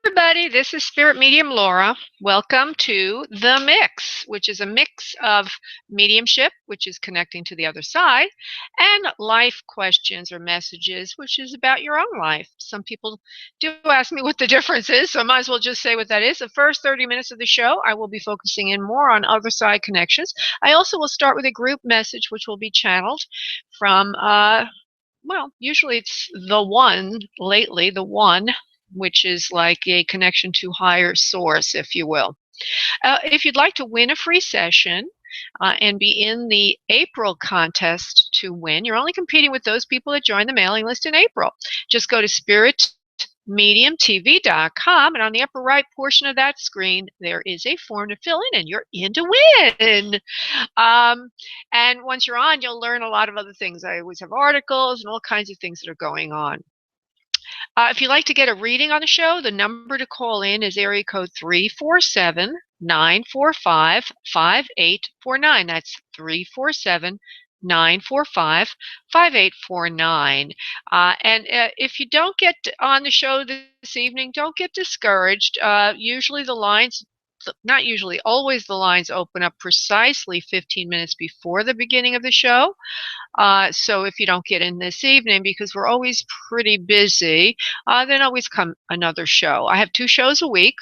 everybody. This is Spirit Medium Laura. Welcome to The Mix, which is a mix of mediumship, which is connecting to the other side, and life questions or messages, which is about your own life. Some people do ask me what the difference is, so I might as well just say what that is. The first 30 minutes of the show, I will be focusing in more on other side connections. I also will start with a group message, which will be channeled from usually it's the one, lately, the one, which is like a connection to higher source, if you will. If you'd like to win a free session and be in the April contest to win, you're only competing with those people that join the mailing list in April. Just go to spiritmediumtv.com, and on the upper right portion of that screen, there is a form to fill in, and you're in to win. And once you're on, you'll learn a lot of other things. I always have articles and all kinds of things that are going on. If you'd like to get a reading on the show, the number to call in is area code 347-945-5849. That's 347-945-5849. And if you don't get on the show this evening, don't get discouraged. Usually the lines, not usually, always the lines open up precisely 15 minutes before the beginning of the show. So if you don't get in this evening, because we're always pretty busy, then always come another show. I have 2 shows a week.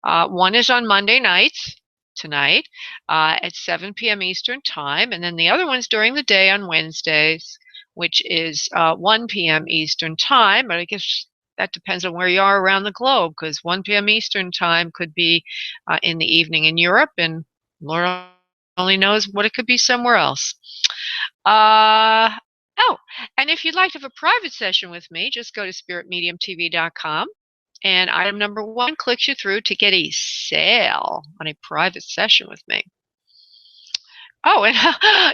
One is on Monday nights, tonight, at 7 p.m. Eastern Time, and then the other one's during the day on Wednesdays, which is 1 p.m. Eastern Time. But I guess that depends on where you are around the globe, because 1 p.m. Eastern Time could be in the evening in Europe, and Lord only knows what it could be somewhere else. Oh, and if you'd like to have a private session with me, just go to spiritmediumtv.com, and item number 1 clicks you through to get a sale on a private session with me. Oh, and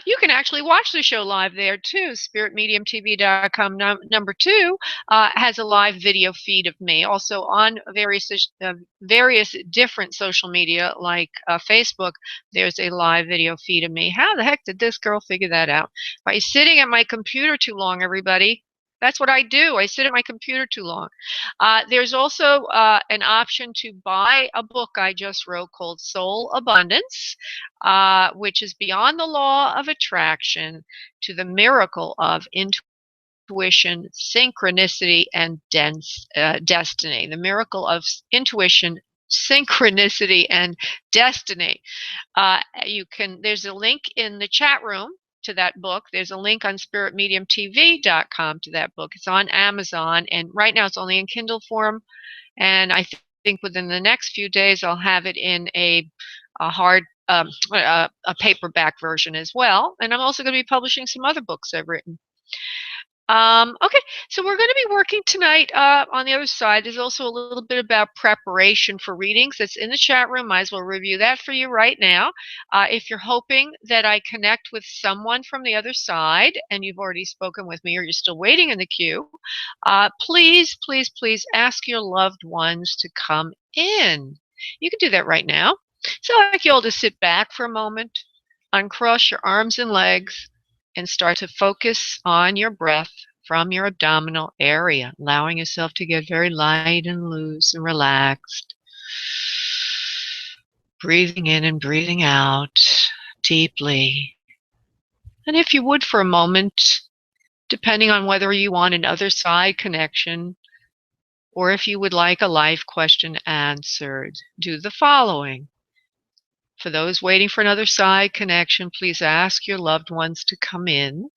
you can actually watch the show live there too. SpiritMediumTV.com. Number 2 has a live video feed of me. Also on various different social media like Facebook, there's a live video feed of me. How the heck did this girl figure that out? By sitting at my computer too long, everybody. That's what I do. I sit at my computer too long. There's also an option to buy a book I just wrote called Soul Abundance, which is beyond the law of attraction to the miracle of intuition, synchronicity, and destiny. The miracle of intuition, synchronicity, and destiny. There's a link in the chat room to that book. There's a link on spiritmediumtv.com to that book. It's on Amazon, and right now it's only in Kindle form, and I think within the next few days I'll have it in a hard a paperback version as well. And I'm also going to be publishing some other books I've written. Okay, so we're going to be working tonight on the other side. There's also a little bit about preparation for readings that's in the chat room. Might as well review that for you right now. If you're hoping that I connect with someone from the other side and you've already spoken with me or you're still waiting in the queue, please, please, please ask your loved ones to come in. You can do that right now. So I'd like you all to sit back for a moment, uncross your arms and legs, and start to focus on your breath from your abdominal area, allowing yourself to get very light and loose and relaxed. Breathing in and breathing out deeply. And if you would for a moment, depending on whether you want an other side connection or if you would like a life question answered, do the following. For those waiting for another side connection, please ask your loved ones to come in.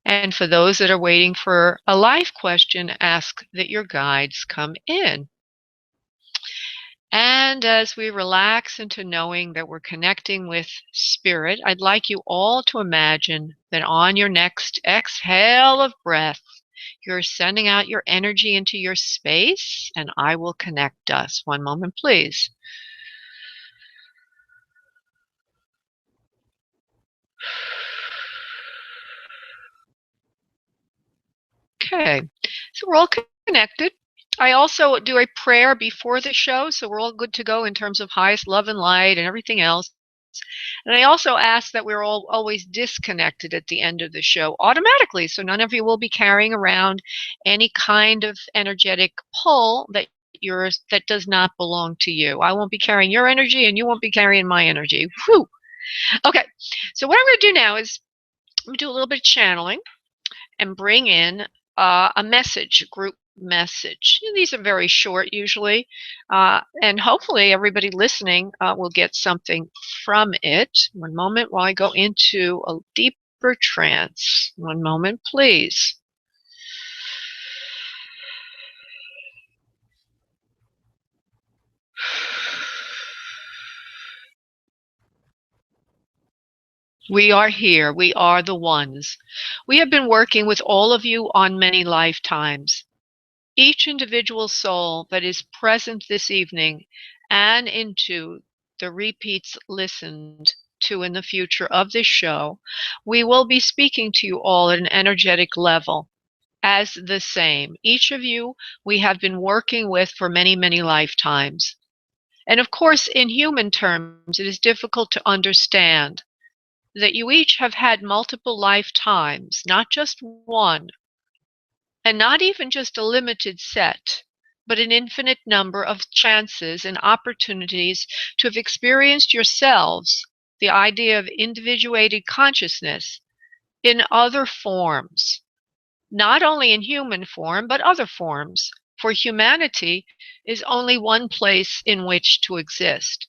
And for those that are waiting for a life question, ask that your guides come in. And as we relax into knowing that we're connecting with spirit, I'd like you all to imagine that on your next exhale of breath, you're sending out your energy into your space, and I will connect us. One moment, please. Okay, so we're all connected. I also do a prayer before the show, so we're all good to go in terms of highest love and light and everything else. And I also ask that we're all always disconnected at the end of the show automatically, so none of you will be carrying around any kind of energetic pull that that does not belong to you. I won't be carrying your energy, and you won't be carrying my energy. Whew. Okay, so what I'm going to do now is I'm going to do a little bit of channeling and bring in a message, a group message. These are very short usually, and hopefully everybody listening will get something from it. One moment while I go into a deeper trance. One moment, please. We are here. We are the ones. We have been working with all of you on many lifetimes. Each individual soul that is present this evening and into the repeats listened to in the future of this show, we will be speaking to you all at an energetic level as the same. Each of you we have been working with for many, many lifetimes. And of course, in human terms, it is difficult to understand that you each have had multiple lifetimes, not just one, and not even just a limited set, but an infinite number of chances and opportunities to have experienced yourselves the idea of individuated consciousness in other forms, not only in human form, but other forms, for humanity is only one place in which to exist.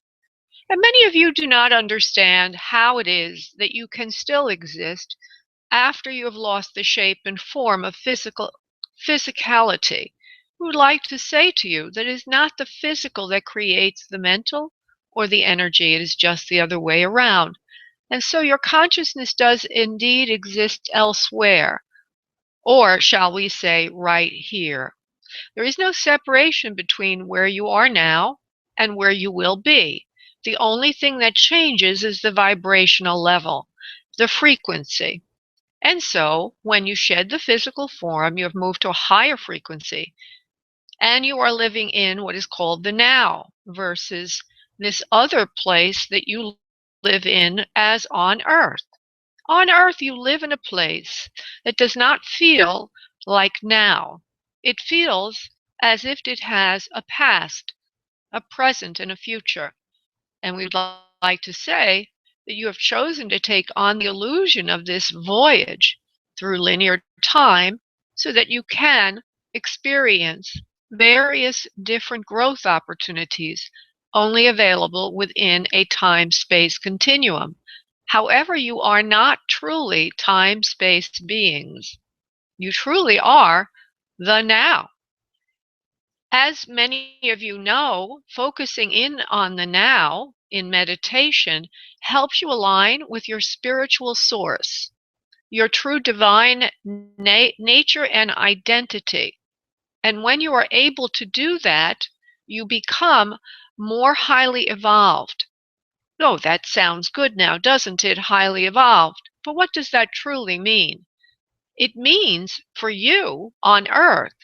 And many of you do not understand how it is that you can still exist after you have lost the shape and form of physicality. We would like to say to you that it is not the physical that creates the mental or the energy, it is just the other way around. And so your consciousness does indeed exist elsewhere, or shall we say, right here. There is no separation between where you are now and where you will be. The only thing that changes is the vibrational level, the frequency. And so, when you shed the physical form, you have moved to a higher frequency, and you are living in what is called the now versus this other place that you live in as on earth. On earth, you live in a place that does not feel like now. It feels as if it has a past, a present, and a future. And we'd like to say that you have chosen to take on the illusion of this voyage through linear time so that you can experience various different growth opportunities only available within a time-space continuum. However, you are not truly time-space beings. You truly are the now. As many of you know, focusing in on the now in meditation helps you align with your spiritual source, your true divine nature and identity. And when you are able to do that, you become more highly evolved. Oh, that sounds good now, doesn't it? Highly evolved. But what does that truly mean? It means for you on earth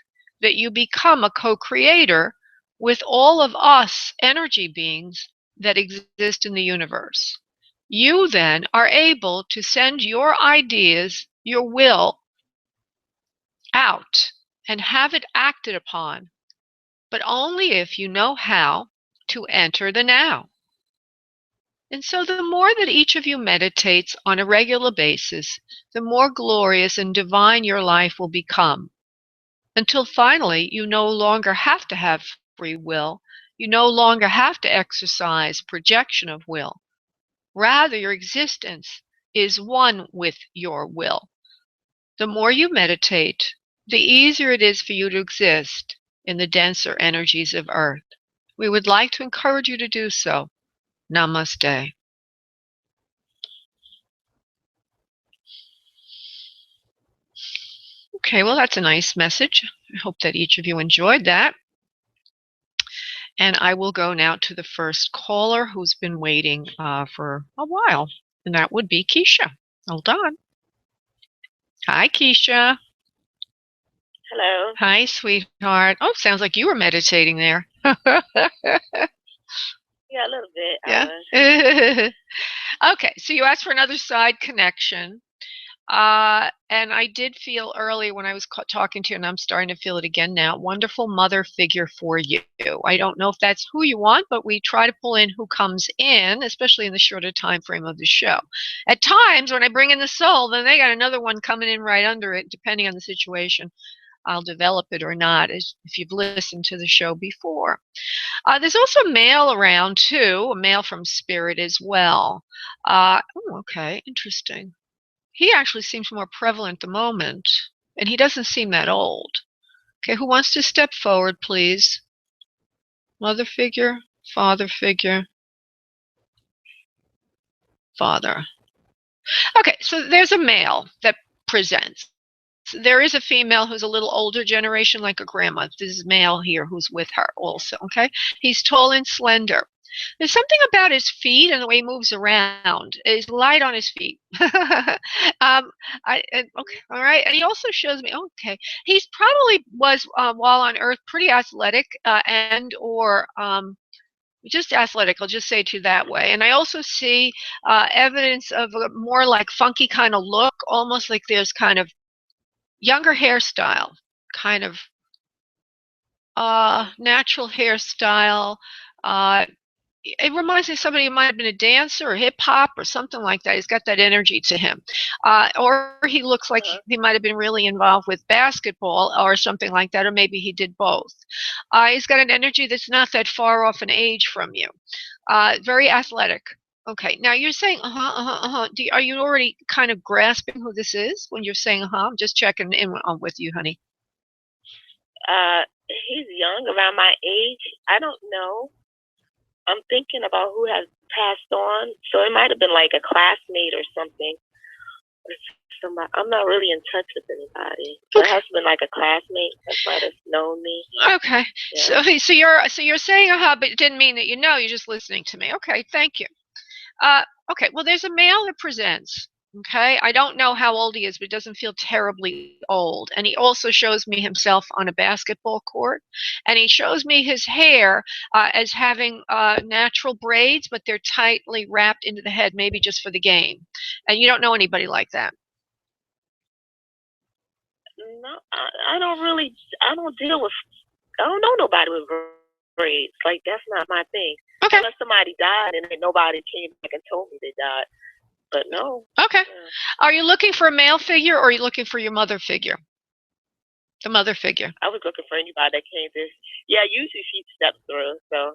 that you become a co-creator with all of us energy beings that exist in the universe. You then are able to send your ideas, your will, out and have it acted upon, but only if you know how to enter the now. And so the more that each of you meditates on a regular basis, the more glorious and divine your life will become, until finally you no longer have to have free will. You no longer have to exercise projection of will. Rather, your existence is one with your will. The more you meditate, the easier it is for you to exist in the denser energies of Earth. We would like to encourage you to do so. Namaste. Okay, well, that's a nice message. I hope that each of you enjoyed that. And I will go now to the first caller who's been waiting for a while, and that would be Keisha. Hold on. Hi, Keisha. Hello. Hi, sweetheart. Oh, sounds like you were meditating there. Yeah, a little bit. Yeah. Okay, so you asked for another side connection. And I did feel earlier when I was talking to you, and I'm starting to feel it again now, wonderful mother figure for you. I don't know if that's who you want, but we try to pull in who comes in, especially in the shorter time frame of the show. At times, when I bring in the soul, then they got another one coming in right under it, depending on the situation. I'll develop it or not, if you've listened to the show before. There's also a male around, too, a male from spirit as well. Okay, interesting. He actually seems more prevalent at the moment, and he doesn't seem that old. Okay, who wants to step forward, please? Mother figure, father figure, father. Okay, so there's a male that presents. There is a female who's a little older generation, like a grandma. This is male here who's with her also, okay? He's tall and slender. There's something about his feet and the way he moves around. He's light on his feet. Okay, all right. And he also shows me, okay, he's probably was while on Earth pretty athletic and or just athletic. I'll just say it to you that way. And I also see evidence of a more like funky kind of look, almost like there's kind of younger hairstyle, kind of natural hairstyle. Uh, it reminds me of somebody who might have been a dancer or hip hop or something like that. He's got that energy to him. Or he looks like he might have been really involved with basketball or something like that, or maybe he did both. He's got an energy that's not that far off in age from you. Very athletic. Okay, now you're saying are you already kind of grasping who this is when you're saying I'm just checking in with you, honey. He's young, around my age. I don't know. I'm thinking about who has passed on. So it might have been like a classmate or something. Or somebody. I'm not really in touch with anybody. So it has been like a classmate that might have known me. Okay. Yeah. So you're saying but it didn't mean that you know, you're just listening to me. Okay, thank you. Okay, well there's a male that presents. Okay, I don't know how old he is, but it doesn't feel terribly old. And he also shows me himself on a basketball court. And he shows me his hair as having natural braids, but they're tightly wrapped into the head, maybe just for the game. And you don't know anybody like that. No, I don't deal with, I don't know nobody with braids. Like, that's not my thing. Okay. Unless somebody died and then nobody came back and told me they died. But no. Okay. Yeah. Are you looking for a male figure or are you looking for your mother figure? The mother figure. I was looking for anybody that came through. Yeah, usually she steps through, so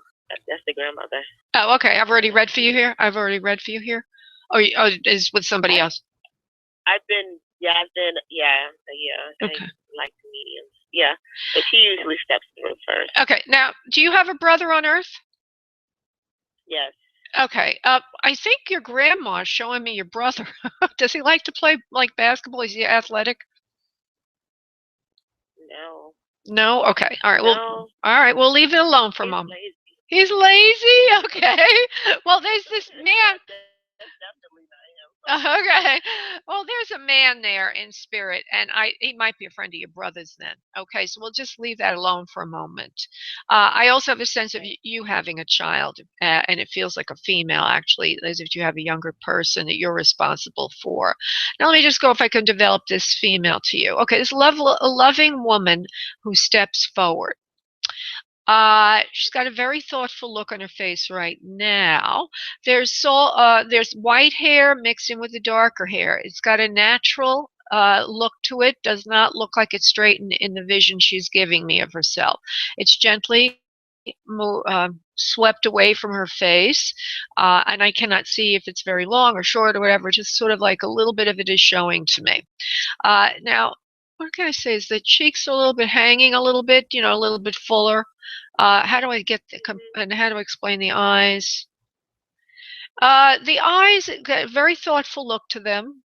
that's the grandmother. Oh, okay. I've already read for you here? Or is with somebody else? Yeah. Okay. I like the mediums. Yeah, but she usually steps through first. Okay. Now, do you have a brother on Earth? Yes. Okay. I think your grandma is showing me your brother. Does he like to play like basketball? Is he athletic? No. No? Okay. All right. No. Well, all right. We'll leave it alone for a moment. Lazy. He's lazy? Okay. Well, there's this man. That's definitely not him. Okay. Well, there's a man there in spirit, and he might be a friend of your brother's then. Okay, so we'll just leave that alone for a moment. I also have a sense of you having a child, and it feels like a female, actually, as if you have a younger person that you're responsible for. Now, let me just go if I can develop this female to you. Okay, this loving woman who steps forward. She's got a very thoughtful look on her face right now. There's white hair mixed in with the darker hair. It's got a natural look to it. Does not look like it's straightened in the vision she's giving me of herself. It's gently swept away from her face, and I cannot see if it's very long or short or whatever. Just sort of like a little bit of it is showing to me. Now, what can I say is the cheeks are a little bit hanging a little bit, a little bit fuller. How do I and how do I explain the eyes? The eyes got a very thoughtful look to them,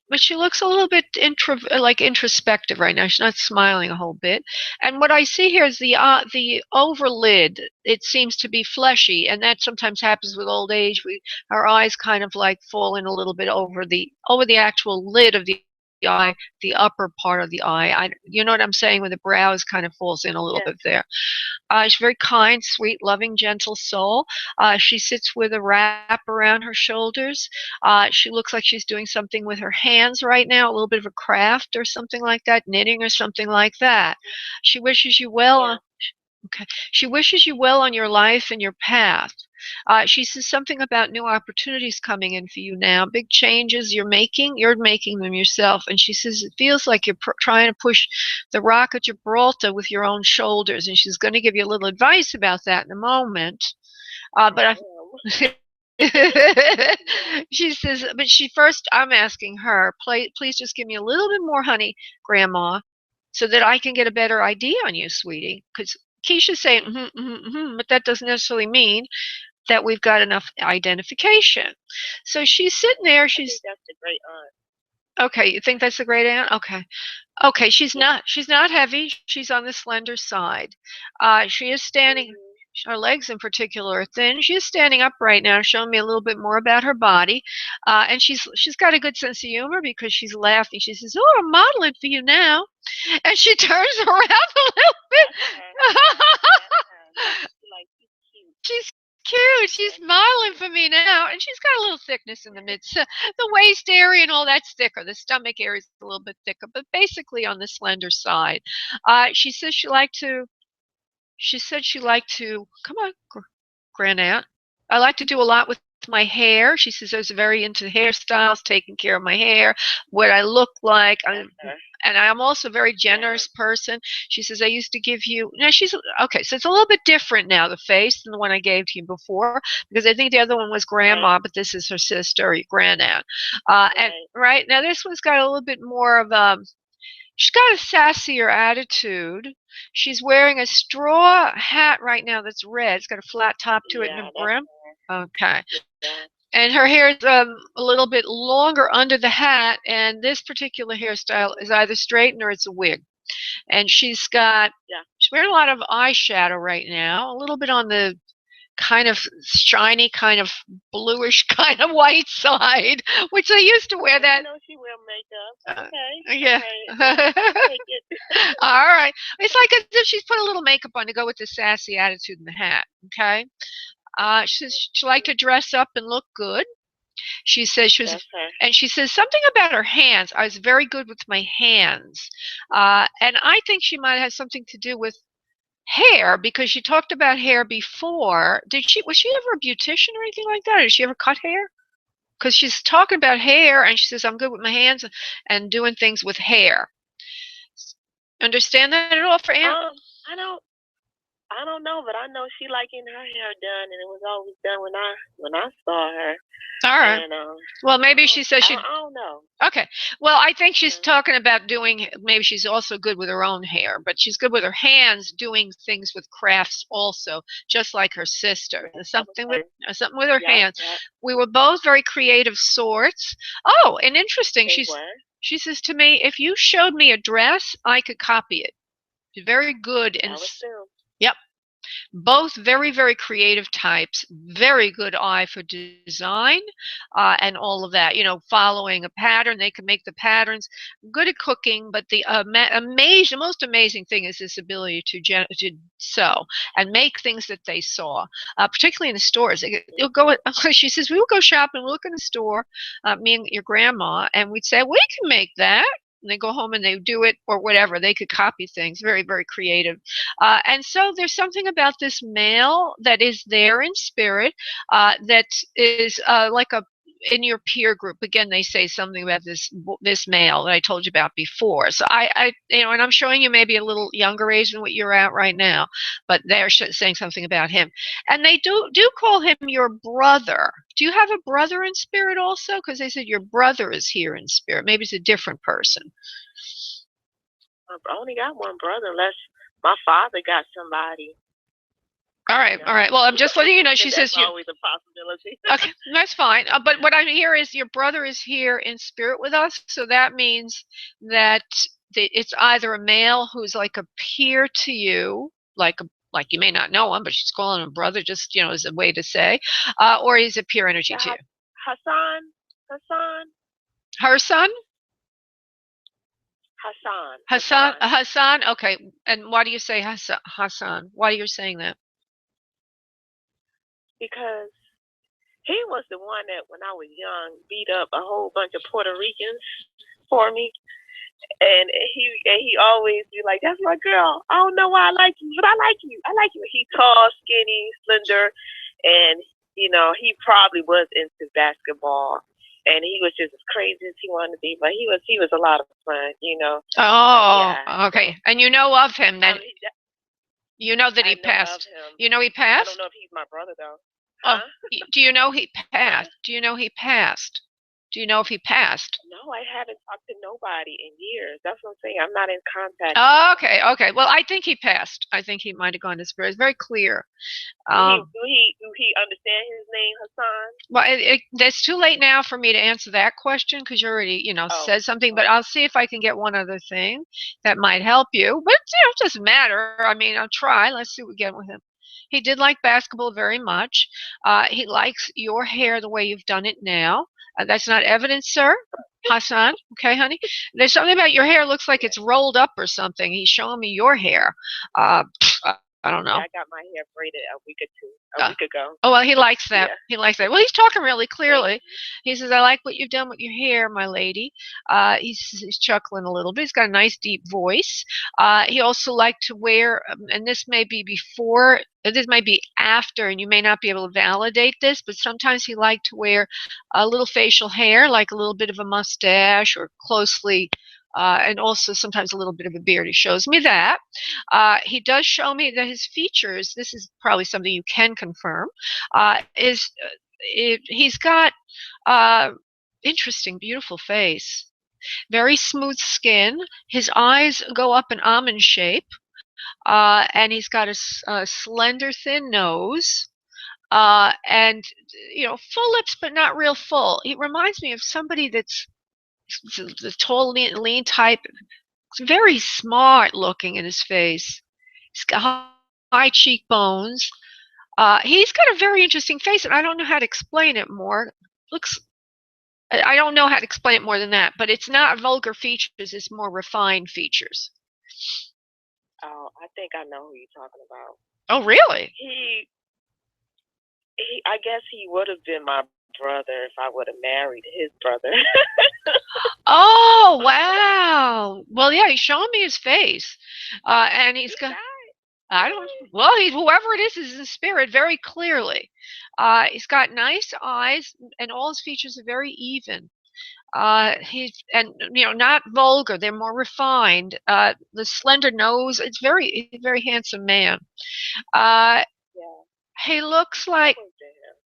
but she looks a little bit introspective right now. She's not smiling a whole bit. And what I see here is the overlid. It seems to be fleshy, and that sometimes happens with old age. Our eyes kind of like fall in a little bit over the actual lid of the eye, the upper part of the eye. You know what I'm saying? When the brows kind of falls in a little bit there. She's a very kind, sweet, loving, gentle soul. She sits with a wrap around her shoulders. She looks like she's doing something with her hands right now, a little bit of a craft or something like that, knitting or something like that. She wishes you well. Okay. She wishes you well on your life and your path. She says something about new opportunities coming in for you now, big changes you're making them yourself. And she says it feels like you're trying to push the rock at Gibraltar with your own shoulders. And she's going to give you a little advice about that in a moment. But she says, but I'm asking her, please just give me a little bit more honey, Grandma, so that I can get a better idea on you, sweetie. Because Keisha's saying, but that doesn't necessarily mean that we've got enough identification. So she's sitting there. I think that's a great aunt. Okay, you think that's a great aunt? Okay. Okay, she's not heavy. She's on the slender side. She is standing. Her legs in particular are thin. She is standing up right now, showing me a little bit more about her body. And she's got a good sense of humor because she's laughing. She says, "Oh, I'm modeling for you now." And she turns around a little bit. She's cute. She's modeling for me now, and she's got a little thickness in the midst. The waist area and all that's thicker. The stomach area is a little bit thicker, but basically on the slender side. She says she liked to. She said she liked to. Come on, Grand Aunt. I like to do a lot with my hair. She says I was very into hairstyles, taking care of my hair, what I look like. And I'm also a very generous person. She says I used to give you. Now she's okay. So it's a little bit different now, the face, than the one I gave to you before, because I think the other one was Grandma, but this is her sister, or Grand Aunt. And right now this one's got a little bit more of she's got a sassier attitude. She's wearing a straw hat right now that's red. It's got a flat top to it and a brim. Okay. And her hair is a little bit longer under the hat, and this particular hairstyle is either straightened or it's a wig. And she's wearing a lot of eyeshadow right now, a little bit on the kind of shiny, kind of bluish, kind of white side, which I used to wear that. I know she wear makeup. Okay. Yeah. All right. It's like as if she's put a little makeup on to go with the sassy attitude in the hat. Okay. She liked to dress up and look good. She says and she says something about her hands. I was very good with my hands, and I think she might have something to do with hair because she talked about hair before. Was she ever a beautician or anything like that? Or did she ever cut hair? Because she's talking about hair, and she says I'm good with my hands and doing things with hair. Understand that at all for Aunt? I don't know, but I know she liking her hair done, and it was always done when I saw her. All right. And, well, maybe she says she. I don't know. Okay. Well, I think she's talking about doing. Maybe she's also good with her own hair, but she's good with her hands, doing things with crafts also, just like her sister. Something with her hands. We were both very creative sorts. Oh, and interesting. She says to me, if you showed me a dress, I could copy it. She's very good and. Yep. Both very, very creative types, very good eye for design and all of that. Following a pattern, they can make the patterns. Good at cooking, but the most amazing thing is this ability to sew and make things that they saw, particularly in the stores. You'll go. She says we will go shopping. We'll look in the store, me and your grandma, and we'd say we can make that. And they go home and they do it or whatever. They could copy things. Very, very creative. And so there's something about this male that is there in spirit that is like in your peer group. Again, they say something about this male that I told you about before. So and I'm showing you maybe a little younger age than what you're at right now, but they're saying something about him. And they do call him your brother. Do you have a brother in spirit also? Because they said your brother is here in spirit. Maybe it's a different person. I only got one brother, unless my father got somebody. All right. Well, I'm just letting you know. She says always a possibility. Okay, that's fine. But what I hear is your brother is here in spirit with us, so that means that it's either a male who's like a peer to you, like you may not know him, but she's calling him a brother, just as a way to say, or he's a peer energy to you. Hassan. Her son? Hassan. Hassan. Hassan. Okay. And why do you say Hassan? Why are you saying that? Because he was the one that, when I was young, beat up a whole bunch of Puerto Ricans for me. And he always be like, "That's my girl. I don't know why I like you, but I like you. I like you." He tall, skinny, slender, and he probably was into basketball, and he was just as crazy as he wanted to be. But he was a lot of fun. Oh, Yeah. okay. And you know of him that you know that I he know passed. of him. You know he I passed? don't know if he's my brother though. Oh, Huh? do you know he What? passed? Do you know he passed? Do you know if he passed? No, I haven't talked to nobody in years. That's what I'm saying. I'm not in contact. Oh, okay, okay. Well, I think he passed. I think he might have gone to spirit. It's very clear. Do he understand his name, Hassan? Well, it's too late now for me to answer that question because you already, Oh, said something. But okay. I'll see if I can get one other thing that might help you. But it doesn't matter. I mean, I'll try. Let's see what we get with him. He did like basketball very much. He likes your hair the way you've done it now. That's not evidence, sir. Hassan, okay, honey. There's something about your hair looks like it's rolled up or something. He's showing me your hair. Uh, I don't Yeah, know. I got my hair braided a Uh, week ago. Oh, well, he likes that. Yeah. He likes that. Well, he's talking really Thank clearly. you. He says, "I like what you've done with your hair, my lady." He's chuckling a little bit. He's got a nice deep voice. He also liked to wear, and this may be before, this might be after, and you may not be able to validate this, but sometimes he liked to wear a little facial hair, like a little bit of a mustache or closely, and also sometimes a little bit of a beard. He shows me that. He does show me that his features, this is probably something you can confirm, he's got uh, interesting, beautiful face, very smooth skin. His eyes go up an almond shape, and he's got a slender, thin nose. And full lips, but not real full. He reminds me of somebody that's the tall, lean type. Very smart looking in his face. He's got high cheekbones. He's got a very interesting face, and I don't know how to explain it more. Looks, I don't know how to explain it more than that, but it's not vulgar features, it's more refined features. Oh, I think I know who you're talking about. Oh, really? I guess he would have been my brother if I would have married his brother. Oh, wow. Well, yeah, he's showing me his face. And he's got, I don't, well, whoever it is in spirit very clearly. He's got nice eyes, and all his features are very even. He's, and not vulgar, they're more refined. The slender nose, he's a very handsome man. Uh, Yeah. he looks like,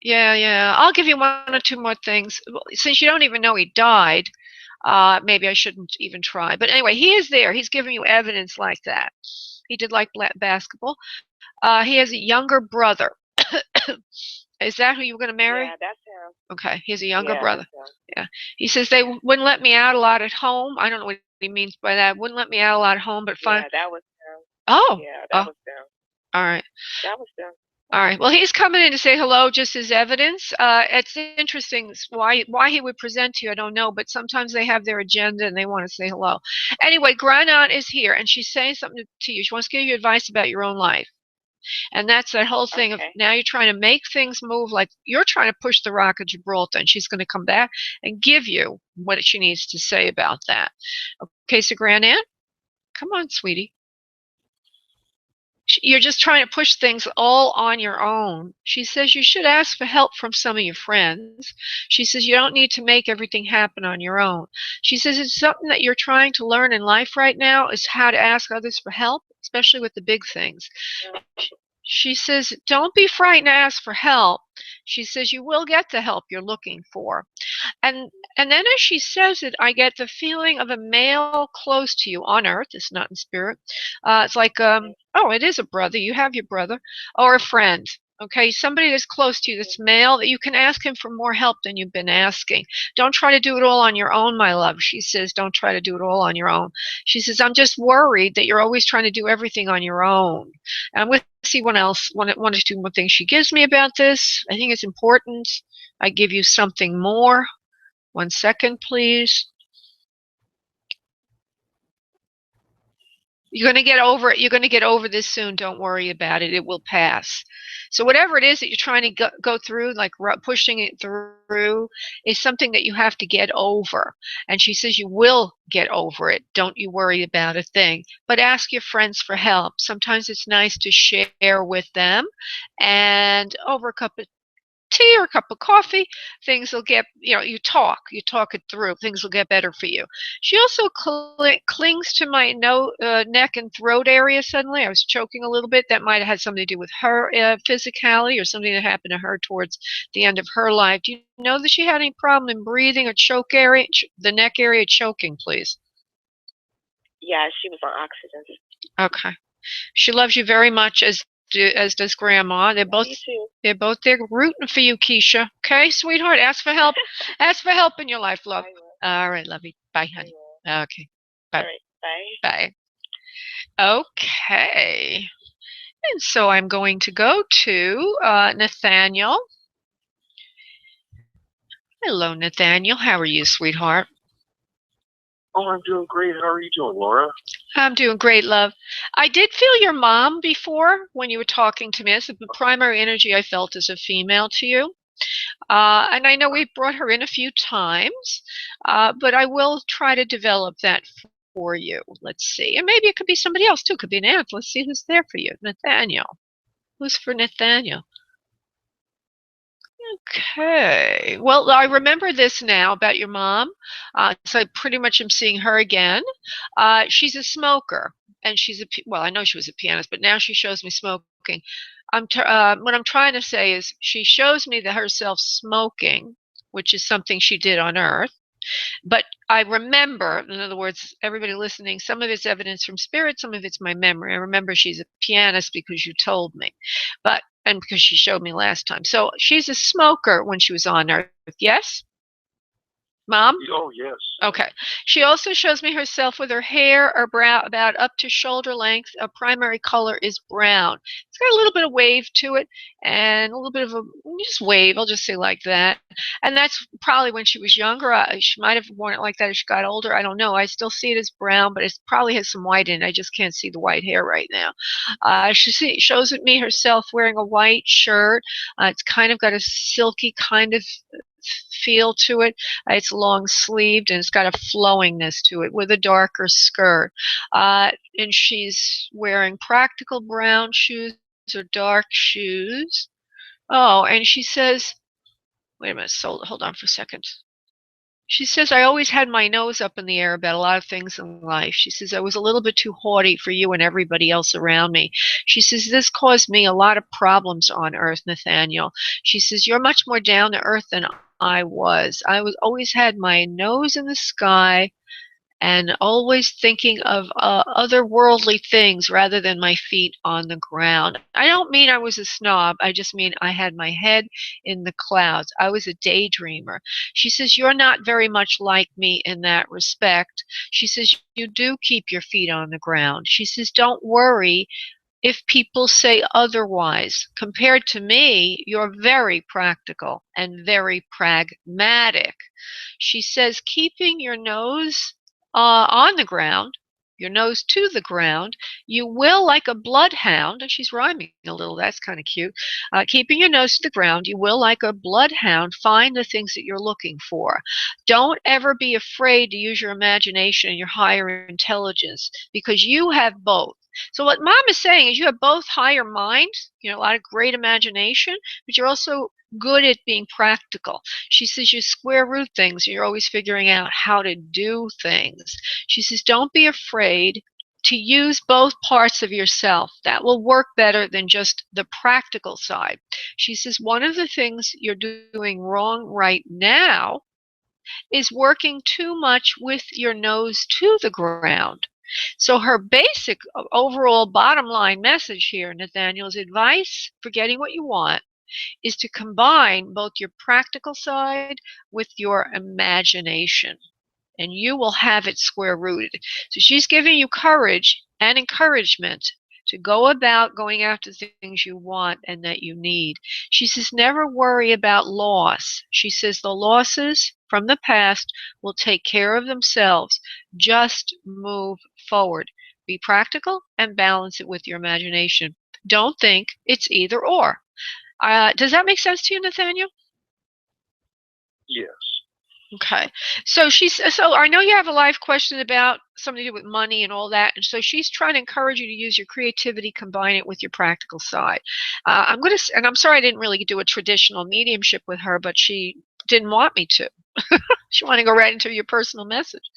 yeah. I'll give you one or two more things. Since you don't even know he died, maybe I shouldn't even try. But anyway, he is there. He's giving you evidence like that. He did like basketball. He has a younger brother. Is that who you were going to marry? Yeah, that's him. Okay, he has a younger Yeah, brother. Yeah. He says they wouldn't let me out a lot at home. I don't know what he means by that. Wouldn't let me out a lot at home, but fine. Yeah, that was him. Oh. Yeah, that was him. All right. That was him. All right. Well, he's coming in to say hello just as evidence. It's interesting why he would present to you. I don't know, but sometimes they have their agenda and they want to say hello. Anyway, Granat is here, and she's saying something to you. She wants to give you advice about your own life. And that's that whole thing of now you're trying to make things move, like you're trying to push the rock of Gibraltar, and she's going to come back and give you what she needs to say about that. Okay, so Granat, come on, sweetie. You're just trying to push things all on your own. She says you should ask for help from some of your friends. She says you don't need to make everything happen on your own. She says it's something that you're trying to learn in life right now is how to ask others for help, especially with the big things. She says don't be frightened to ask for help. She says you will get the help you're looking for. And then as she says it, I get the feeling of a male close to you on earth. It's not in spirit. It's like, oh, it is a brother. You have your brother or a friend. Okay, somebody that's close to you that's male that you can ask him for more help than you've been asking. Don't try to do it all on your own, my love. She says, don't try to do it all on your own. She says, I'm just worried that you're always trying to do everything on your own. And I'm going to see what else, one or two more things she gives me about this. I think it's important. I give you something more. 1 second, please. You're going to get over it. You're going to get over this soon. Don't worry about it. It will pass. So whatever it is that you're trying to go through, like pushing it through, is something that you have to get over. And she says you will get over it. Don't you worry about a thing. But ask your friends for help. Sometimes it's nice to share with them. And over a cup of tea or a cup of coffee, things will get, you talk it through. Things will get better for you. She also clings to my neck and throat area suddenly. I was choking a little bit. That might have had something to do with her physicality or something that happened to her towards the end of her life. Do you know that she had any problem in breathing or choke area, the neck area choking, please? Yeah, she was on oxygen. Okay. She loves you very much, as does Grandma. They're both there rooting for you, Keisha. Okay, sweetheart. Ask for help. Ask for help in your life, love. All right, lovey. Bye, honey. Okay. Bye. All right, bye. Bye. Okay. And so I'm going to go to Nathaniel. Hello, Nathaniel. How are you, sweetheart? Oh, I'm doing great. How are you doing, Laura? I'm doing great, love. I did feel your mom before when you were talking to me. It's the primary energy I felt as a female to you. And I know we've brought her in a few times, but I will try to develop that for you. Let's see. And maybe it could be somebody else, too. It could be an aunt. Let's see who's there for you. Nathaniel. Who's for Nathaniel? Okay. Well, I remember this now about your mom. So I pretty much am seeing her again. She's a smoker, and well, I know she was a pianist, but now she shows me smoking. What I'm trying to say is she shows me that herself smoking, which is something she did on Earth. But I remember, in other words, everybody listening, some of it's evidence from spirit, some of it's my memory. I remember she's a pianist because you told me, and because she showed me last time. So she's a smoker when she was on Earth, yes? Mom? Oh, yes. Okay. She also shows me herself with her hair or brow about up to shoulder length. A primary color is brown. It's got a little bit of wave to it and a little bit of a just wave. I'll just say like that. And that's probably when she was younger. She might have worn it like that as she got older. I don't know. I still see it as brown, but it probably has some white in it. I just can't see the white hair right now. She shows me herself wearing a white shirt. It's kind of got a silky kind of feel to it. It's long sleeved and it's got a flowingness to it with a darker skirt. And she's wearing practical brown shoes or dark shoes. Oh, and she says, wait a minute, hold on for a second. She says, I always had my nose up in the air about a lot of things in life. She says, I was a little bit too haughty for you and everybody else around me. She says, this caused me a lot of problems on Earth, Nathaniel. She says, you're much more down to earth than I was. Always had my nose in the sky and always thinking of otherworldly things rather than my feet on the ground. I don't mean I was a snob. I just mean I had my head in the clouds. I was a daydreamer. She says, you're not very much like me in that respect. She says, you do keep your feet on the ground. She says, don't worry if people say otherwise. Compared to me, you're very practical and very pragmatic. She says, keeping your nose on the ground, your nose to the ground, you will, like a bloodhound, and she's rhyming a little, that's kind of cute, keeping your nose to the ground, you will, like a bloodhound, find the things that you're looking for. Don't ever be afraid to use your imagination and your higher intelligence, because you have both. So what Mom is saying is you have both higher mind, a lot of great imagination, but you're also good at being practical. She says you square root things. You're always figuring out how to do things. She says don't be afraid to use both parts of yourself. That will work better than just the practical side. She says one of the things you're doing wrong right now is working too much with your nose to the ground. So her basic overall bottom line message here, Nathaniel, is advice for getting what you want is to combine both your practical side with your imagination, and you will have it square rooted. So she's giving you courage and encouragement to go about going after things you want and that you need. She says never worry about loss. She says the losses from the past will take care of themselves. Just move forward. Be practical and balance it with your imagination. Don't think it's either or. Does that make sense to you, Nathaniel? Yes. Okay. So I know you have a live question about something to do with money and all that, and so she's trying to encourage you to use your creativity, combine it with your practical side. And I'm sorry I didn't really do a traditional mediumship with her, but she didn't want me to. She wanted to go right into your personal message.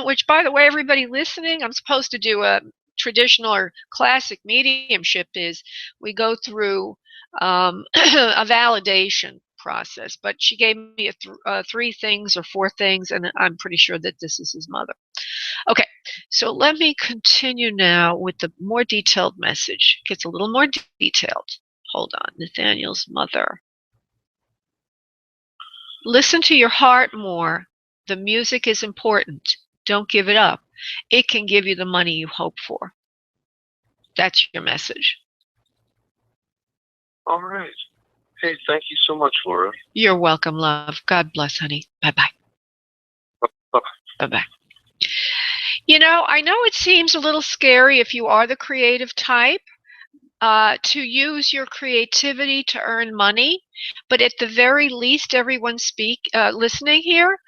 Which, by the way, everybody listening, I'm supposed to do a traditional or classic mediumship is we go through a validation process, but she gave me 3 things or 4 things, and I'm pretty sure that this is his mother. Okay, so let me continue now with the more detailed message. It gets a little more detailed. Hold on, Nathaniel's mother. Listen to your heart more. The music is important. Don't give it up. It can give you the money you hope for. That's your message. All right. Hey, thank you so much, Laura. You're welcome, love. God bless, honey. Bye-bye. Bye-bye. Bye-bye. You know, I know it seems a little scary if you are the creative type to use your creativity to earn money, but at the very least, everyone listening here,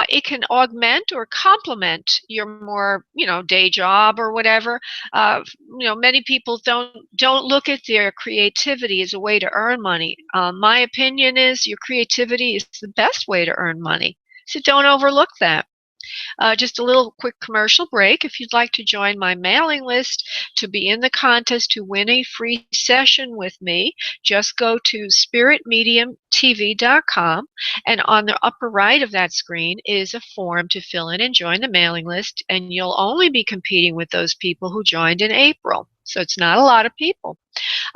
it can augment or complement your more, day job or whatever. Many people don't look at their creativity as a way to earn money. My opinion is your creativity is the best way to earn money, so don't overlook that. Just a little quick commercial break. If you'd like to join my mailing list to be in the contest to win a free session with me, just go to spiritmediumtv.com, and on the upper right of that screen is a form to fill in and join the mailing list, and you'll only be competing with those people who joined in April. So it's not a lot of people.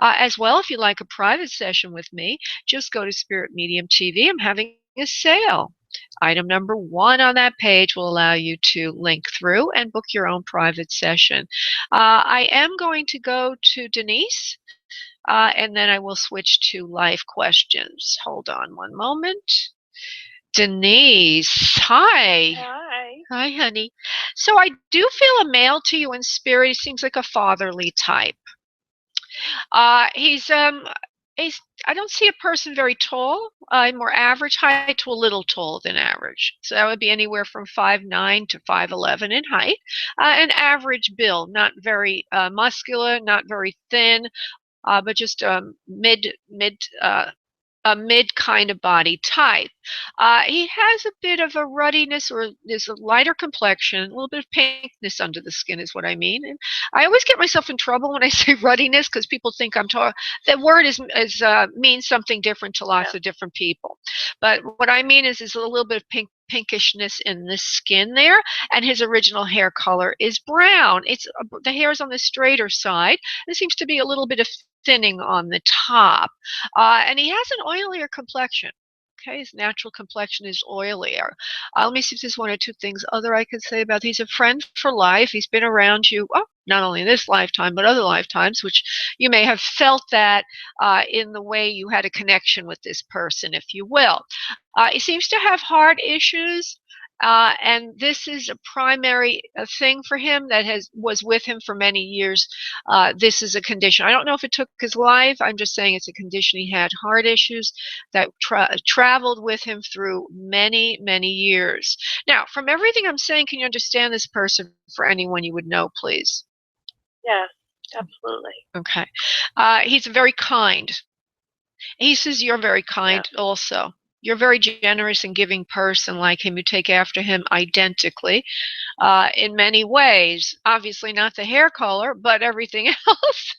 As well, if you'd like a private session with me, just go to Spirit Medium TV. I'm having a sale. Item number 1 on that page will allow you to link through and book your own private session. I am going to go to Denise, and then I will switch to live questions. Hold on one moment. Denise, hi. Hi. Hi, honey. So I do feel a male to you in spirit. He seems like a fatherly type. He's I don't see a person very tall. More average height to a little taller than average. So that would be anywhere from 5'9" to 5'11" in height. An average build, not very muscular, not very thin, but just a mid kind of body type. He has a bit of a ruddiness, or there's a lighter complexion, a little bit of pinkness under the skin is what I mean. And I always get myself in trouble when I say ruddiness because people think I'm talking. The word means something different to lots of different people. But what I mean is a little bit of pinkishness in the skin there, and his original hair color is brown. The hair is on the straighter side. There seems to be a little bit of thinning on the top, and he has an oilier complexion. Okay, his natural complexion is oilier. Let me see if there's 1 or 2 things other I could say about. He's a friend for life. He's been around you, not only in this lifetime, but other lifetimes, which you may have felt that in the way you had a connection with this person, if you will. He seems to have heart issues. And this is a primary thing for him that was with him for many years. This is a condition. I don't know if it took his life. I'm just saying it's a condition. He had heart issues that traveled with him through many, many years. Now, from everything I'm saying, can you understand this person for anyone you would know, please? Yes, absolutely. Okay. He's very kind. He says you're very kind also. You're a very generous and giving person like him. You take after him identically in many ways. Obviously not the hair color, but everything else.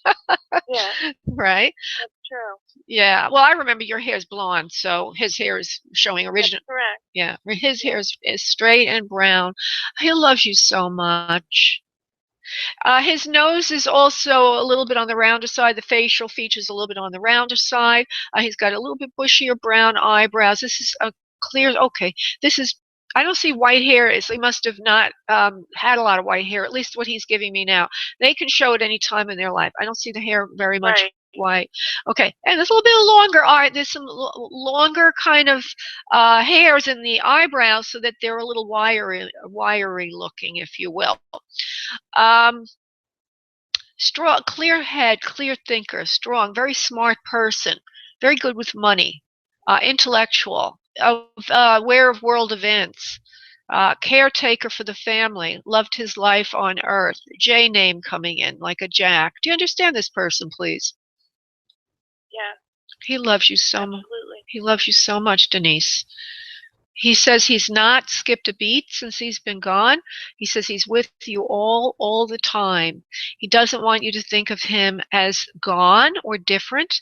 Yeah. Right? That's true. Yeah. Well, I remember your hair is blonde, so his hair is showing original. That's correct. Yeah. His hair is straight and brown. He loves you so much. His nose is also a little bit on the rounder side. The facial features a little bit on the rounder side. He's got a little bit bushier brown eyebrows. This is a clear. Okay, this is. I don't see white hair. He must have not had a lot of white hair. At least what he's giving me now. They can show it any time in their life. I don't see the hair very much white. Okay, and there's a little bit longer. All right, there's some longer kind of hairs in the eyebrows, so that they're a little wiry looking, if you will. Um, Strong, clear head, clear thinker, strong, very smart person, very good with money, intellectual, aware of world events, caretaker for the family, loved his life on earth. J name coming in, like a Jack. Do you understand this person, please? Yeah. He loves you so much. Absolutely. He loves you so much, Denise. He says he's not skipped a beat since he's been gone. He says he's with you all the time. He doesn't want you to think of him as gone or different,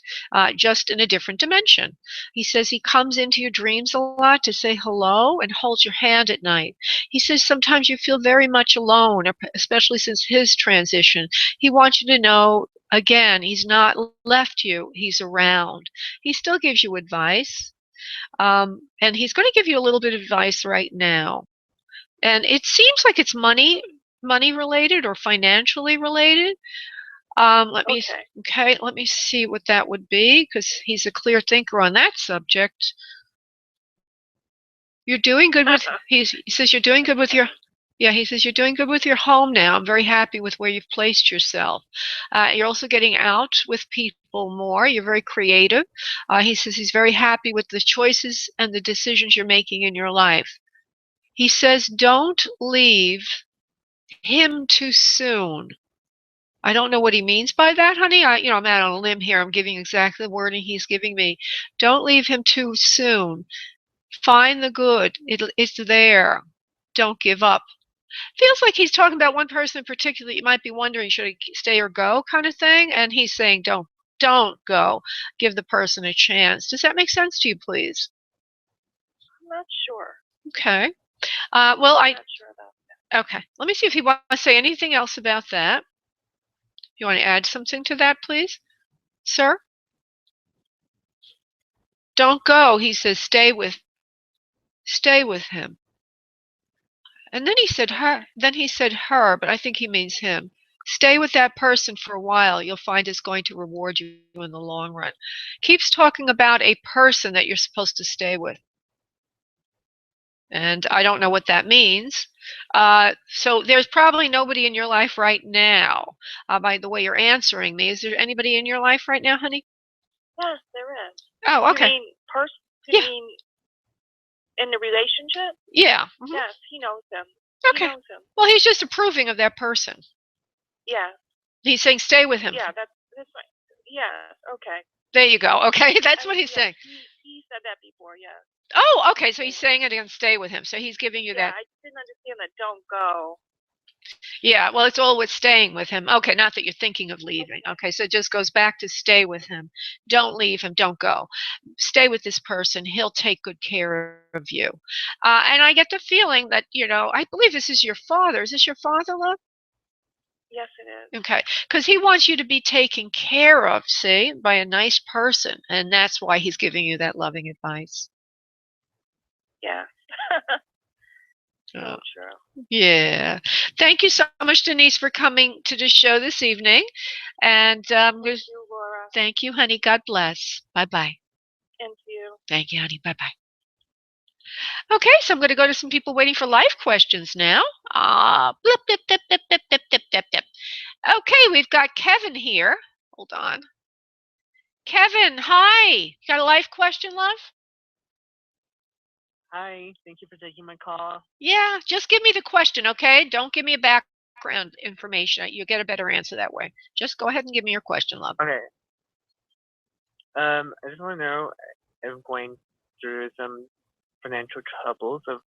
just in a different dimension. He says he comes into your dreams a lot to say hello and holds your hand at night. He says sometimes you feel very much alone, especially since his transition. He wants you to know, again, he's not left you. He's around. He still gives you advice. And he's going to give you a little bit of advice right now. And it seems like it's money related or financially related. Let me see what that would be, because he's a clear thinker on that subject. You're doing good with, he says you're doing good with your, yeah, he says you're doing good with your home now. I'm very happy with where you've placed yourself. You're also getting out with people more. You're very creative. He says he's very happy with the choices and the decisions you're making in your life. He says don't leave him too soon. I don't know what he means by that, honey. I'm out on a limb here. I'm giving exactly the wording he's giving me. Don't leave him too soon. Find the good. It's there. Don't give up. Feels like he's talking about one person in particular. You might be wondering, should he stay or go, kind of thing. And he's saying, don't go. Give the person a chance. Does that make sense to you, please? I'm not sure. Okay. I'm not sure about that. Okay. Let me see if he wants to say anything else about that. You want to add something to that, please, sir? Don't go. He says, stay with him. And then he said her. Then he said her, but I think he means him. Stay with that person for a while. You'll find it's going to reward you in the long run. Keeps talking about a person that you're supposed to stay with. And I don't know what that means. So there's probably nobody in your life right now. By the way you're answering me, is there anybody in your life right now, honey? Yes, there is. Oh, okay. You mean person? You mean in the relationship? Yeah. Mm-hmm. Yes, he knows him. Okay. He knows him. Well, he's just approving of that person. Yeah. He's saying stay with him. Yeah, that's right. Yeah, okay. There you go. Okay, that's what he's saying. He said that before, yeah. Oh, okay, so he's saying it again, stay with him. So he's giving you that. Yeah, I didn't understand that don't go. Yeah, well, it's all with staying with him. Okay, not that you're thinking of leaving. Okay, so it just goes back to stay with him. Don't leave him. Don't go. Stay with this person. He'll take good care of you. And I get the feeling that, I believe this is your father. Is this your father, love? Yes, it is. Okay, because he wants you to be taken care of, see, by a nice person. And that's why he's giving you that loving advice. Yeah. So true. Yeah. Thank you so much, Denise, for coming to the show this evening. And thank you, Laura. Thank you, honey. God bless. Bye-bye. Thank you. Thank you, honey. Bye-bye. Okay, so I'm going to go to some people waiting for life questions now. Blip, blip, blip, blip, blip, blip, blip, blip, blip. Okay, we've got Kevin here. Hold on. Kevin, hi. You got a life question, love? Hi, thank you for taking my call. Yeah, just give me the question, okay? Don't give me a background information. You'll get a better answer that way. Just go ahead and give me your question, love. Okay. I just want to know, I'm going through some financial troubles of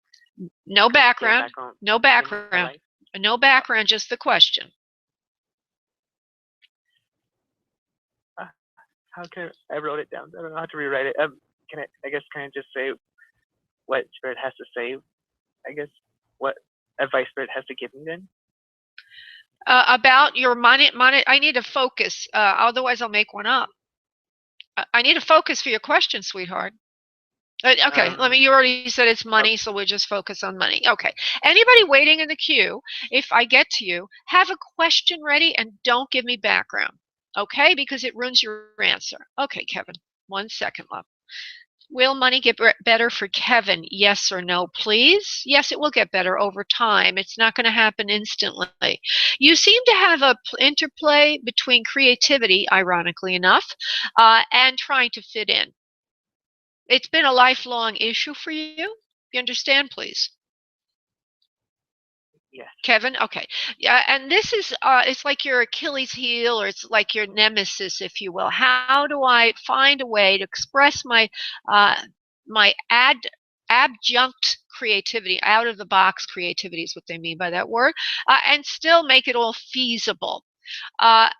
no background, no background, no background, just the question. How can I wrote it down? I don't know how to rewrite it. Can I just say what Spirit has to say? I guess what advice Spirit has to give me then? About your money. I need a focus. Otherwise, I'll make one up. I need a focus for your question, sweetheart. Okay, you already said it's money, so we'll just focus on money. Okay. Anybody waiting in the queue, if I get to you, have a question ready and don't give me background. okay, because it ruins your answer. Okay, Kevin, 1 second, love. Will money get better for Kevin? Yes or no, please? Yes, it will get better over time. It's not going to happen instantly. You seem to have a interplay between creativity, ironically enough, and trying to fit in. It's been a lifelong issue for you. You understand, please? Yes. Kevin, okay. Yeah, and this is it's like your Achilles heel, or it's like your nemesis, if you will. How do I find a way to express uh, my adjunct creativity, out of the box creativity is what they mean by that word, and still make it all feasible? Uh,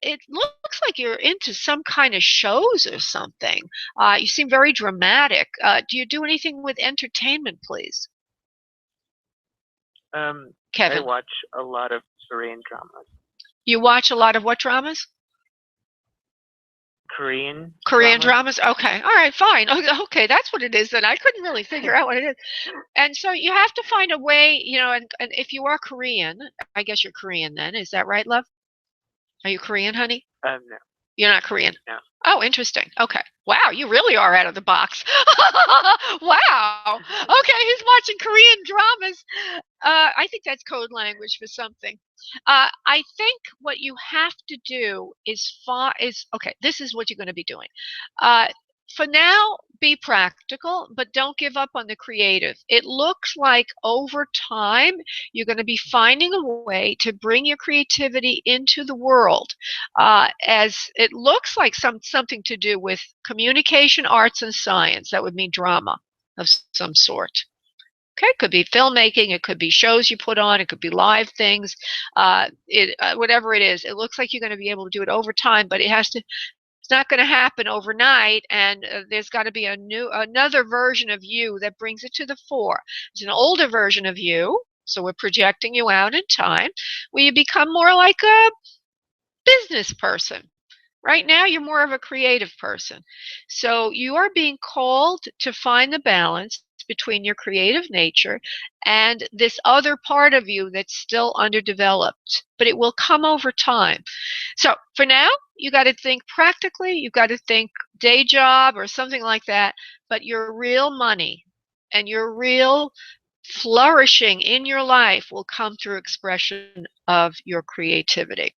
it looks like you're into some kind of shows or something. You seem very dramatic. Do you do anything with entertainment, please? I Kevin, watch a lot of Korean dramas. you watch a lot of what dramas? Korean Dramas? Okay. All right, fine. Okay, that's what it is then. I couldn't really figure out what it is. And so you have to find a way, and if you are Korean, I guess you're Korean then. Is that right, love? Are you Korean, honey? No. You're not Korean? No. Oh, interesting. Okay. Wow, you really are out of the box. Wow. Okay, he's watching Korean dramas. I think that's code language for something. I think what you have to do is okay. This is what you're going to be doing. Uh, for now, be practical, but don't give up on the creative. It looks like over time you're going to be finding a way to bring your creativity into the world, as it looks like something to do with communication, arts, and science. That would mean drama of some sort. Okay, it could be filmmaking, it could be shows you put on, it could be live things, whatever it is. It looks like you're going to be able to do it over time, but it's not going to happen overnight, and there's got to be another version of you that brings it to the fore. It's an older version of you, so we're projecting you out in time, where you become more like a business person. Right now, you're more of a creative person. So you are being called to find the balance between your creative nature and this other part of you that's still underdeveloped, but it will come over time. So for now, you got to think practically, you got to think day job or something like that, but your real money and your real flourishing in your life will come through expression of your creativity.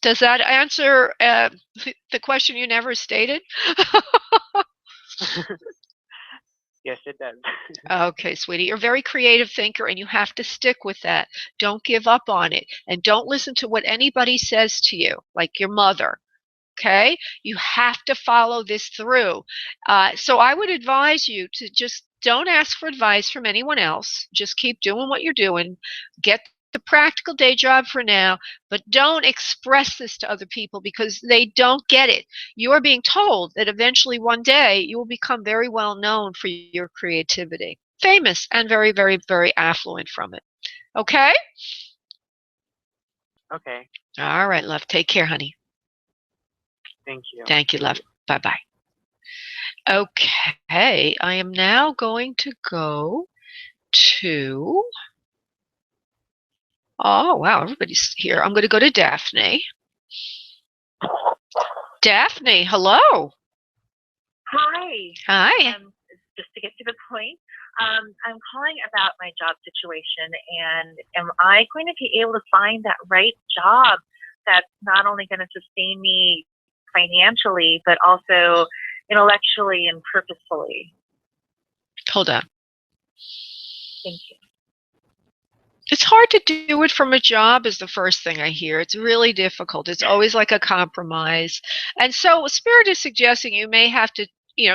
Does that answer the question you never stated? Yes, it does. Okay, sweetie, you're a very creative thinker and you have to stick with that. Don't give up on it. And don't listen to what anybody says to you, like your mother. Okay? You have to follow this through. So I would advise you to just don't ask for advice from anyone else. Just keep doing what you're doing. Get the practical day job for now, but don't express this to other people because they don't get it. You are being told that eventually one day you will become very well known for your creativity, famous and very, very, very affluent from it. Okay? Okay. All right, love. Take care, honey. Thank you. Thank you, love. Bye-bye. Okay, I am now going to go to, oh, wow, everybody's here. I'm going to go to Daphne. Daphne, hello. Hi. Hi. Just to get to the point, I'm calling about my job situation, and am I going to be able to find that right job that's not only going to sustain me financially, but also intellectually and purposefully? Hold on. Thank you. It's hard to do it from a job is the first thing I hear. It's really difficult. It's always like a compromise. And so Spirit is suggesting you may have to,